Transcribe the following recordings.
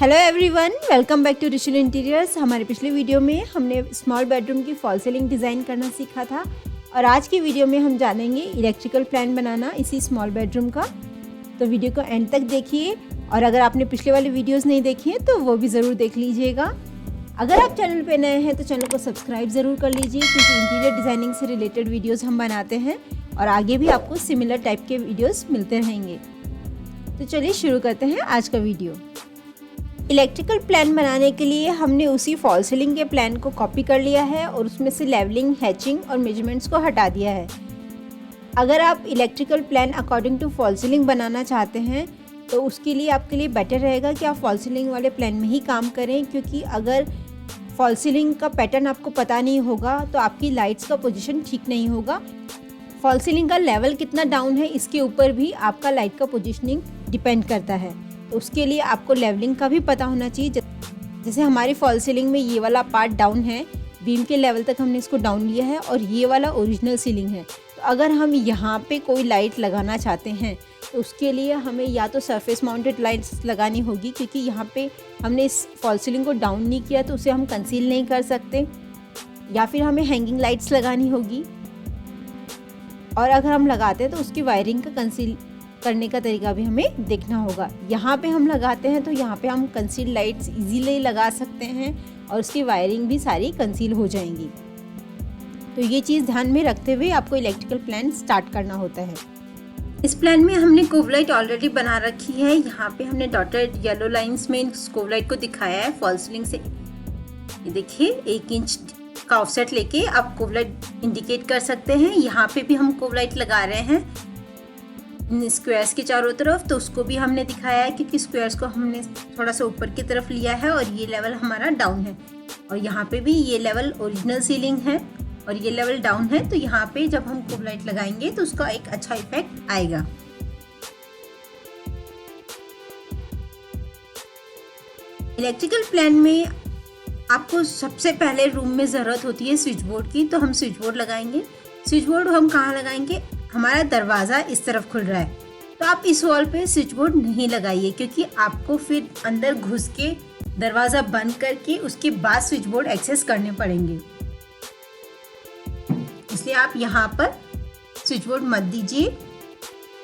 Hello everyone, welcome back to Rishul interiors. हमारे पिछले video में हमने स्मॉल बेडरूम की फॉल सीलिंग डिज़ाइन करना सीखा था और आज की वीडियो में हम जानेंगे इलेक्ट्रिकल प्लान बनाना इसी स्मॉल बेडरूम का। तो वीडियो को एंड तक देखिए और अगर आपने पिछले वाले वीडियोस नहीं देखे हैं तो वो भी ज़रूर देख लीजिएगा। अगर आप चैनल पे नए हैं तो चैनल को सब्सक्राइब ज़रूर कर लीजिए क्योंकि इंटीरियर डिज़ाइनिंग से रिलेटेड वीडियोज़ हम बनाते हैं और आगे भी आपको सिमिलर टाइप के वीडियोज़ मिलते रहेंगे। तो चलिए शुरू करते हैं आज का वीडियो। इलेक्ट्रिकल प्लान बनाने के लिए हमने उसी फॉल सीलिंग के प्लान को कॉपी कर लिया है और उसमें से लेवलिंग, हैचिंग और मेजरमेंट्स को हटा दिया है। अगर आप electrical plan according to fall ceiling बनाना चाहते हैं तो उसके लिए आपके लिए बेटर रहेगा कि आप फॉल सीलिंग वाले प्लान में ही काम करें, क्योंकि अगर फॉल सीलिंग का पैटर्न आपको पता नहीं होगा तो आपकी लाइट्स का पोजीशन ठीक नहीं होगा। फॉल सीलिंग का लेवल कितना डाउन है इसके ऊपर भी आपका लाइट का पोजीशनिंग डिपेंड करता है, तो उसके लिए आपको लेवलिंग का भी पता होना चाहिए। जैसे हमारी फॉल सीलिंग में ये वाला पार्ट डाउन है, बीम के लेवल तक हमने इसको डाउन लिया है और ये वाला ओरिजिनल सीलिंग है। तो अगर हम यहाँ पे कोई लाइट लगाना चाहते हैं तो उसके लिए हमें या तो सरफेस माउंटेड लाइट्स लगानी होगी, क्योंकि यहाँ पे हमने इस फॉल सीलिंग को डाउन नहीं किया तो उसे हम कंसील नहीं कर सकते, या फिर हमें हैंगिंग लाइट्स लगानी होगी। और अगर हम लगाते हैं तो उसकी वायरिंग का कंसील करने का तरीका भी हमें देखना होगा। यहाँ पे हम लगाते हैं तो यहाँ पे हम कंसील लाइट्स इजीली लगा सकते हैं और उसकी वायरिंग भी सारी कंसील हो जाएंगी। तो ये चीज़ ध्यान में रखते हुए आपको इलेक्ट्रिकल प्लान स्टार्ट करना होता है। इस प्लान में हमने कोव लाइट ऑलरेडी बना रखी है। यहाँ पे हमने डॉटेड येलो लाइंस में कोव लाइट को दिखाया है फॉल सीलिंग से। ये देखिए 1 इंच का ऑफसेट लेके आप कोव लाइट इंडिकेट कर सकते हैं। यहाँ पे भी हम कोव लाइट लगा रहे हैं स्क्वायर्स के चारों तरफ, तो उसको भी हमने दिखाया है क्योंकि स्क्वायर्स को हमने थोड़ा सा ऊपर की तरफ लिया है और ये लेवल हमारा डाउन है। और यहाँ पे भी ये लेवल ओरिजिनल सीलिंग है और ये लेवल डाउन है, तो यहाँ पे जब हम कोव लाइट लगाएंगे तो उसका एक अच्छा इफेक्ट आएगा। इलेक्ट्रिकल प्लान में आपको सबसे पहले रूम में ज़रूरत होती है स्विच बोर्ड की, तो हम स्विच बोर्ड लगाएंगे। स्विच बोर्ड हम कहाँ लगाएंगे? हमारा दरवाज़ा इस तरफ खुल रहा है तो आप इस वॉल पे स्विच बोर्ड नहीं लगाइए, क्योंकि आपको फिर अंदर घुस के दरवाज़ा बंद करके उसके बाद स्विच बोर्ड एक्सेस करने पड़ेंगे। इसलिए आप यहाँ पर स्विच बोर्ड मत दीजिए।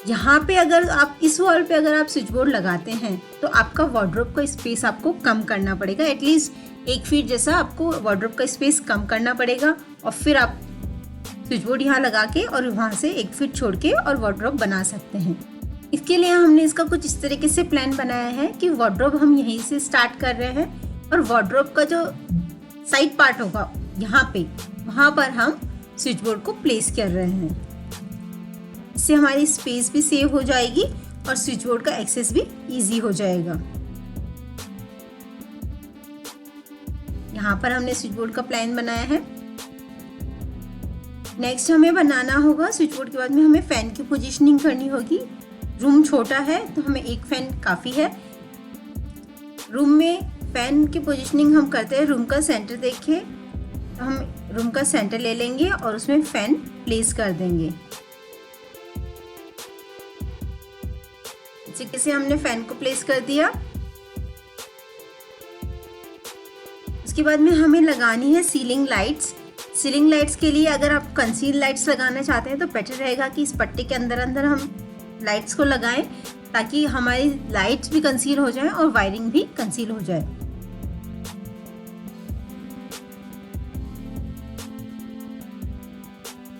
यहाँ पे अगर आप इस वॉल पे अगर आप स्विच बोर्ड लगाते हैं तो आपका वार्डरोब का स्पेस आपको कम करना पड़ेगा। एटलीस्ट 1 फीट जैसा आपको वार्डरोब का स्पेस कम करना पड़ेगा और फिर आप स्विच बोर्ड यहाँ लगा के और वहाँ से 1 फीट छोड़ के और वार्डरोब बना सकते हैं। इसके लिए हमने इसका कुछ इस तरीके से प्लान बनाया है कि वार्डरोब हम यहीं से स्टार्ट कर रहे हैं और वार्डरोब का जो साइड पार्ट होगा यहाँ पे, वहाँ पर हम स्विच बोर्ड को प्लेस कर रहे हैं। इससे हमारी स्पेस भी सेव हो जाएगी और स्विच बोर्ड का एक्सेस भी ईजी हो जाएगा। यहाँ पर हमने स्विच बोर्ड का प्लान बनाया है। नेक्स्ट हमें बनाना होगा स्विच बोर्ड के बाद में हमें फ़ैन की पोजीशनिंग करनी होगी। रूम छोटा है तो हमें 1 फैन काफ़ी है। रूम में फ़ैन की पोजीशनिंग हम करते हैं रूम का सेंटर देखे, तो हम रूम का सेंटर ले लेंगे और उसमें फ़ैन प्लेस कर देंगे। इस तरीके से हमने फ़ैन को प्लेस कर दिया। उसके बाद में हमें लगानी है सीलिंग लाइट्स। सीलिंग लाइट्स के लिए अगर आप कंसील लाइट्स लगाना चाहते हैं तो बेटर रहेगा कि इस पट्टी के अंदर अंदर हम लाइट्स को लगाएं, ताकि हमारी लाइट्स भी कंसील हो जाएं और वायरिंग भी कंसील हो जाए।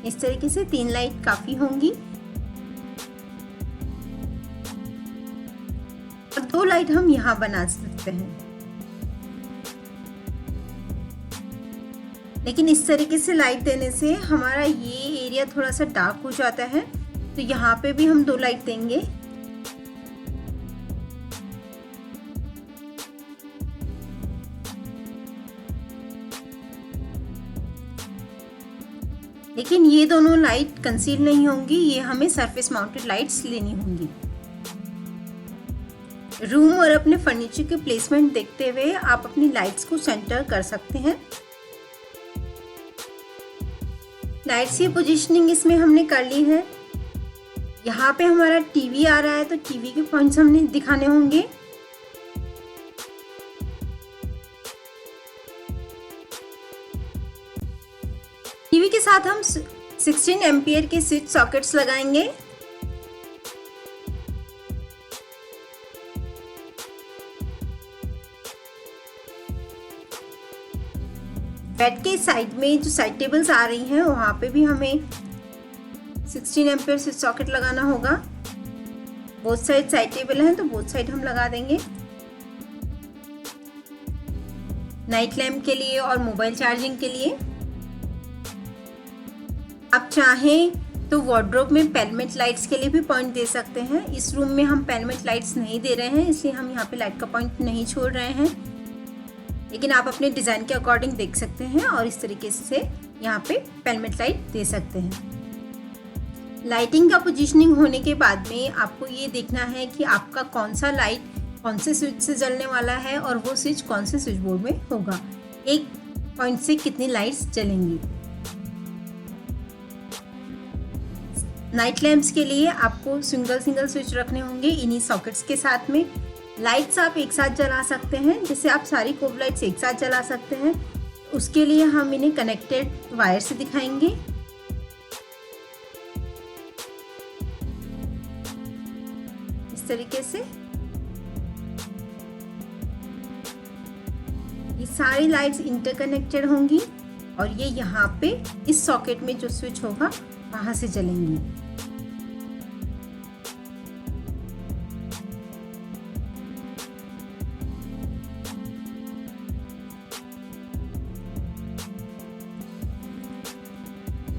इस तरीके से 3 लाइट काफ़ी होंगी और 2 लाइट हम यहाँ बना सकते हैं। लेकिन इस तरीके से लाइट देने से हमारा ये एरिया थोड़ा सा डार्क हो जाता है, तो यहाँ पे भी हम 2 लाइट देंगे। लेकिन ये दोनों लाइट कंसील नहीं होंगी, ये हमें सरफेस माउंटेड लाइट्स लेनी होंगी। रूम और अपने फर्नीचर के प्लेसमेंट देखते हुए आप अपनी लाइट्स को सेंटर कर सकते हैं। लाइट्स की पोजीशनिंग इसमें हमने कर ली है। यहाँ पे हमारा टीवी आ रहा है तो टीवी के पॉइंट्स हमने दिखाने होंगे। टीवी के साथ हम 16 एम्पियर के स्विच सॉकेट्स लगाएंगे। बेड के साइड में जो साइड टेबल्स आ रही हैं वहाँ पे भी हमें 16 एम्पियर स्विच सॉकेट लगाना होगा। बोथ साइड टेबल हैं तो बोथ साइड हम लगा देंगे। नाइट लैम्प के लिए और मोबाइल चार्जिंग के लिए। आप चाहें तो वार्डरोब में पेलमेट लाइट्स के लिए भी पॉइंट दे सकते हैं। इस रूम में हम पेलमेट लाइट्स नहीं दे रहे हैं, इसलिए हम यहाँ पे लाइट का पॉइंट नहीं छोड़ रहे हैं, लेकिन आप अपने डिज़ाइन के अकॉर्डिंग देख सकते हैं और इस तरीके से यहाँ पे पेलमेट लाइट दे सकते हैं। लाइटिंग का पोजीशनिंग होने के बाद में आपको ये देखना है कि आपका कौन सा लाइट कौन से स्विच से जलने वाला है और वो स्विच कौन से स्विच बोर्ड में होगा। एक पॉइंट से कितनी लाइट्स जलेंगी। नाइट लैंप्स के लिए आपको सिंगल स्विच रखने होंगे इन्हीं सॉकेट्स के साथ में। लाइट्स आप एक साथ जला सकते हैं, जैसे आप सारी कोब लाइट्स एक साथ जला सकते हैं। उसके लिए हम इन्हें कनेक्टेड वायर से दिखाएंगे। इस तरीके से ये सारी लाइट्स इंटरकनेक्टेड होंगी और ये यहाँ पे इस सॉकेट में जो स्विच होगा वहां से जलेंगी।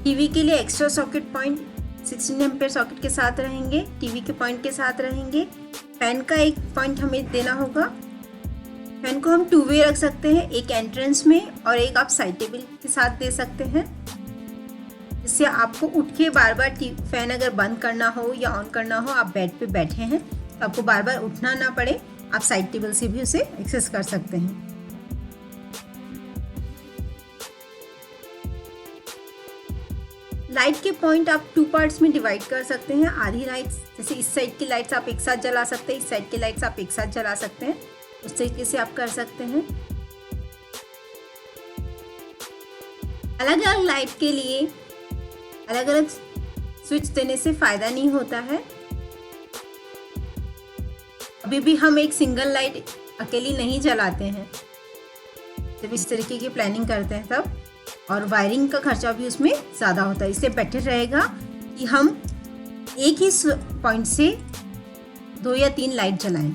टीवी के लिए extra socket point 16 ampere socket के साथ रहेंगे, टीवी के पॉइंट के साथ रहेंगे। फैन का एक पॉइंट हमें देना होगा। फैन को हम 2 वे रख सकते हैं, एक एंट्रेंस में और एक आप साइड टेबल के साथ दे सकते हैं, जिससे आपको उठ के बार बार फैन अगर बंद करना हो या ऑन करना हो, आप बेड पे बैठे हैं तो आपको बार बार उठना ना पड़े, आप साइड टेबल से भी उसे एक्सेस कर सकते हैं। लाइट के पॉइंट आप 2 पार्ट्स में डिवाइड कर सकते हैं। आधी लाइट्स, जैसे इस साइड की लाइट्स आप एक साथ जला सकते हैं, इस साइड की लाइट्स आप एक साथ जला सकते हैं, उस तरीके से आप कर सकते हैं। अलग अलग लाइट के लिए अलग अलग स्विच देने से फायदा नहीं होता है। अभी भी हम एक सिंगल लाइट अकेली नहीं जलाते हैं जब इस तरीके की प्लानिंग करते हैं तब, और वायरिंग का खर्चा भी उसमें ज़्यादा होता है। इससे बेटर रहेगा कि हम एक ही पॉइंट से 2 या 3 लाइट जलाएं।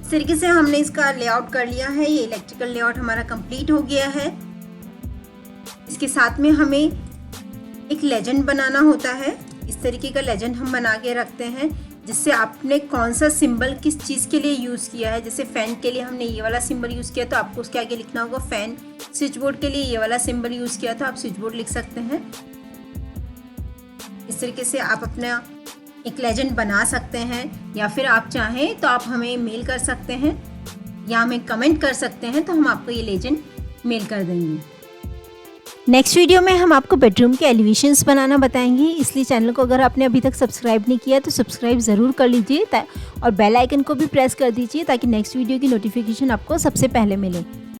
इस तरीके से हमने इसका लेआउट कर लिया है। ये इलेक्ट्रिकल लेआउट हमारा कंप्लीट हो गया है। इसके साथ में हमें एक लेजेंड बनाना होता है। इस तरीके का लेजेंड हम बना के रखते हैं, जिससे आपने कौन सा सिंबल किस चीज़ के लिए यूज़ किया है। जैसे फ़ैन के लिए हमने ये वाला सिंबल यूज़ किया तो आपको उसके आगे लिखना होगा फ़ैन। स्विच बोर्ड के लिए ये वाला सिंबल यूज़ किया तो आप स्विच बोर्ड लिख सकते हैं। इस तरीके से आप अपना एक लेजेंड बना सकते हैं, या फिर आप चाहें तो आप हमें मेल कर सकते हैं या हमें कमेंट कर सकते हैं, तो हम आपको ये लेजेंड मेल कर देंगे। नेक्स्ट वीडियो में हम आपको बेडरूम के एलिवेशंस बनाना बताएंगे, इसलिए चैनल को अगर आपने अभी तक सब्सक्राइब नहीं किया तो सब्सक्राइब ज़रूर कर लीजिए और बेल आइकन को भी प्रेस कर दीजिए ताकि नेक्स्ट वीडियो की नोटिफिकेशन आपको सबसे पहले मिले।